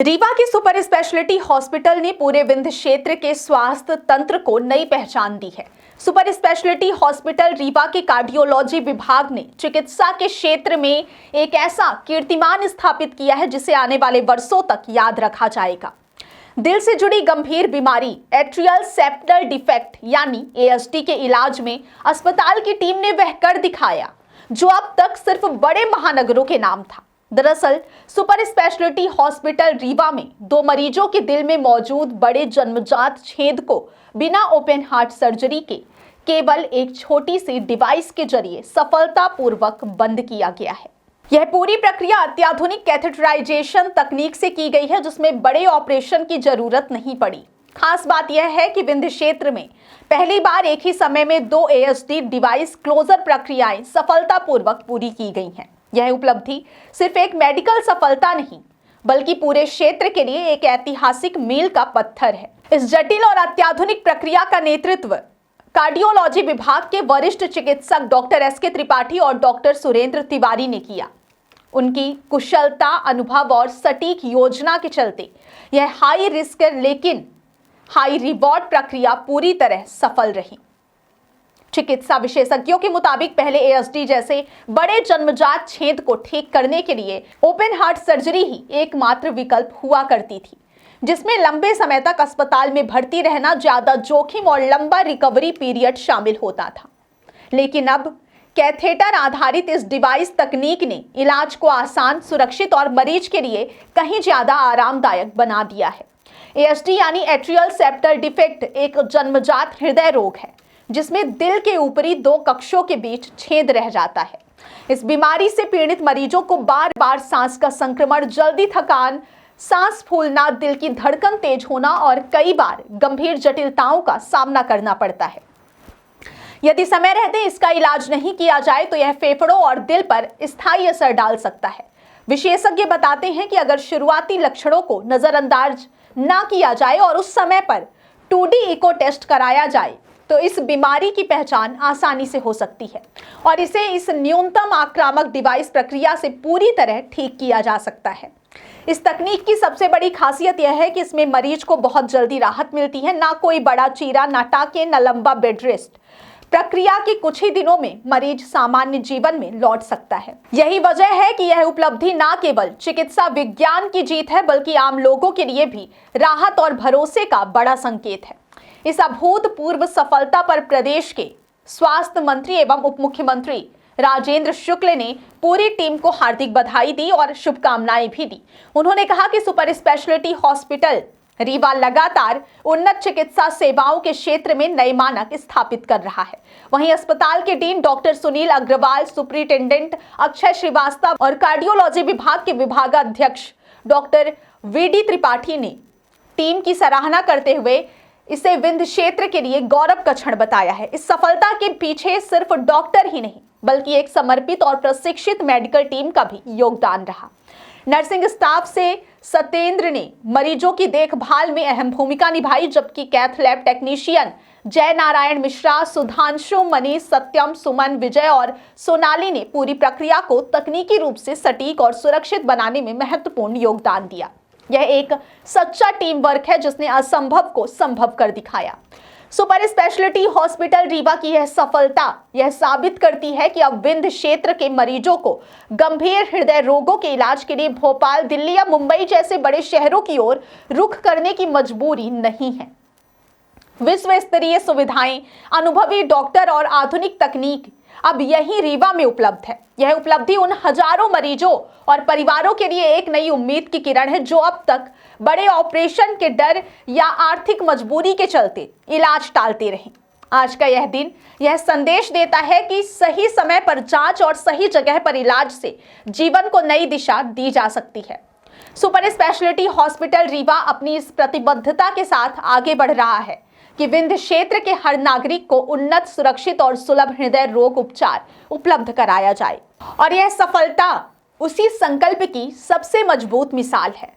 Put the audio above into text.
रीवा के super speciality hospital ने पूरे विंध्य क्षेत्र के स्वास्थ्य तंत्र को नई पहचान दी है। सुपर स्पेशलिटी हॉस्पिटल रीवा के कार्डियोलॉजी विभाग ने चिकित्सा के क्षेत्र में एक ऐसा कीर्तिमान स्थापित किया है जिसे आने वाले वर्षों तक याद रखा जाएगा। दिल से जुड़ी गंभीर बीमारी एट्रियल सेप्टल डिफेक्ट यानी एएसडी के इलाज में अस्पताल की टीम ने वह कर दिखाया जो अब तक सिर्फ बड़े महानगरों के नाम था। दरअसल सुपर स्पेशलिटी हॉस्पिटल रीवा में 2 मरीजों के दिल में मौजूद बड़े जन्मजात छेद को बिना ओपन हार्ट सर्जरी के केवल एक छोटी सी डिवाइस के जरिए सफलतापूर्वक बंद किया गया है। यह पूरी प्रक्रिया अत्याधुनिक कैथेटराइजेशन तकनीक से की गई है जिसमें बड़े ऑपरेशन की जरूरत नहीं पड़ी। खास बात यह है कि विंध्य क्षेत्र में पहली बार एक ही समय में 2 एएसडी डिवाइस क्लोजर प्रक्रियाएं सफलतापूर्वक पूरी की गई हैं। यह उपलब्धि सिर्फ एक मेडिकल सफलता नहीं बल्कि पूरे क्षेत्र के लिए एक ऐतिहासिक मील का पत्थर है। इस जटिल और अत्याधुनिक प्रक्रिया का नेतृत्व कार्डियोलॉजी विभाग के वरिष्ठ चिकित्सक डॉक्टर एसके त्रिपाठी और डॉक्टर सुरेंद्र तिवारी ने किया। उनकी कुशलता, अनुभव और सटीक योजना के चलते यह हाई रिस्क लेकिन हाई रिवॉर्ड प्रक्रिया पूरी तरह सफल रही। चिकित्सा विशेषज्ञों के मुताबिक पहले एएसडी जैसे बड़े जन्मजात छेद को ठीक करने के लिए ओपन हार्ट सर्जरी ही एकमात्र विकल्प हुआ करती थी, जिसमें लंबे समय तक अस्पताल में भर्ती रहना, ज्यादा जोखिम और लंबा रिकवरी पीरियड शामिल होता था। लेकिन अब कैथेटर आधारित इस डिवाइस तकनीक ने इलाज को आसान, सुरक्षित और मरीज के लिए कहीं ज्यादा आरामदायक बना दिया है। एएसडी यानी एट्रियल सेप्टल डिफेक्ट एक जन्मजात हृदय रोग है जिसमें दिल के ऊपरी 2 कक्षों के बीच छेद रह जाता है। इस बीमारी से पीड़ित मरीजों को बार बार सांस का संक्रमण, जल्दी थकान, सांस फूलना, दिल की धड़कन तेज होना और कई बार गंभीर जटिलताओं का सामना करना पड़ता है। यदि समय रहते इसका इलाज नहीं किया जाए तो यह फेफड़ों और दिल पर स्थायी असर डाल सकता है। विशेषज्ञ बताते हैं कि अगर शुरुआती लक्षणों को नजरअंदाज ना किया जाए और उस समय पर 2D इको टेस्ट कराया जाए तो इस बीमारी की पहचान आसानी से हो सकती है और इसे इस न्यूनतम आक्रामक डिवाइस प्रक्रिया से पूरी तरह ठीक किया जा सकता है। इस तकनीक की सबसे बड़ी खासियत यह है कि इसमें मरीज को बहुत जल्दी राहत मिलती है। ना कोई बड़ा चीरा, ना टाके, ना लंबा बेड रेस्ट। प्रक्रिया के कुछ ही दिनों में मरीज सामान्य जीवन में लौट सकता है। यही वजह है कि यह उपलब्धि न केवल चिकित्सा विज्ञान की जीत है बल्कि आम लोगों के लिए भी राहत और भरोसे का बड़ा संकेत है। इस अभूतपूर्व सफलता पर प्रदेश के स्वास्थ्य मंत्री एवं उप मुख्यमंत्री राजेंद्र शुक्ल ने पूरी टीम को हार्दिक बधाई दी और शुभकामनाएं भी दी। उन्होंने कहा कि सुपर स्पेशलिटी हॉस्पिटल रीवा लगातार उन्नत चिकित्सा सेवाओं के क्षेत्र में नए मानक स्थापित कर रहा है। वहीं अस्पताल के dean doctor Sunil Agrawal, superintendent Akshay Srivastava और कार्डियोलॉजी विभाग के विभागाध्यक्ष डॉक्टर वीडी त्रिपाठी ने टीम की सराहना करते हुए इसे विंध्य क्षेत्र के लिए गौरव का क्षण बताया है। इस सफलता के पीछे सिर्फ डॉक्टर ही नहीं बल्कि एक समर्पित और प्रशिक्षित मेडिकल टीम का भी योगदान रहा। नर्सिंग स्टाफ से सत्येंद्र ने मरीजों की देखभाल में अहम भूमिका निभाई, जबकि कैथ लैब टेक्नीशियन जय नारायण मिश्रा, सुधांशु, मनीष, सत्यम, सुमन, विजय और सोनाली ने पूरी प्रक्रिया को तकनीकी रूप से सटीक और सुरक्षित बनाने में महत्वपूर्ण योगदान दिया। यह एक सच्चा टीम वर्क है जिसने असंभव को संभव कर दिखाया। सुपर स्पेशलिटी हॉस्पिटल रीवा की यह सफलता यह साबित करती है कि अब विंध्य क्षेत्र के मरीजों को गंभीर हृदय रोगों के इलाज के लिए भोपाल, दिल्ली या मुंबई जैसे बड़े शहरों की ओर रुख करने की मजबूरी नहीं है। विश्व स्तरीय सुविधाएं, अनुभवी डॉक्टर और आधुनिक तकनीक अब यही रीवा में उपलब्ध है। यह उपलब्धि उन हजारों मरीजों और परिवारों के लिए एक नई उम्मीद की किरण है जो अब तक बड़े ऑपरेशन के डर या आर्थिक मजबूरी के चलते इलाज टालते रहे। आज का यह दिन यह संदेश देता है कि सही समय पर जांच और सही जगह पर इलाज से जीवन को नई दिशा दी जा सकती है। सुपर स्पेशलिटी हॉस्पिटल रीवा अपनी इस प्रतिबद्धता के साथ आगे बढ़ रहा है कि विंध्य क्षेत्र के हर नागरिक को उन्नत, सुरक्षित और सुलभ हृदय रोग उपचार उपलब्ध कराया जाए और यह सफलता उसी संकल्प की सबसे मजबूत मिसाल है।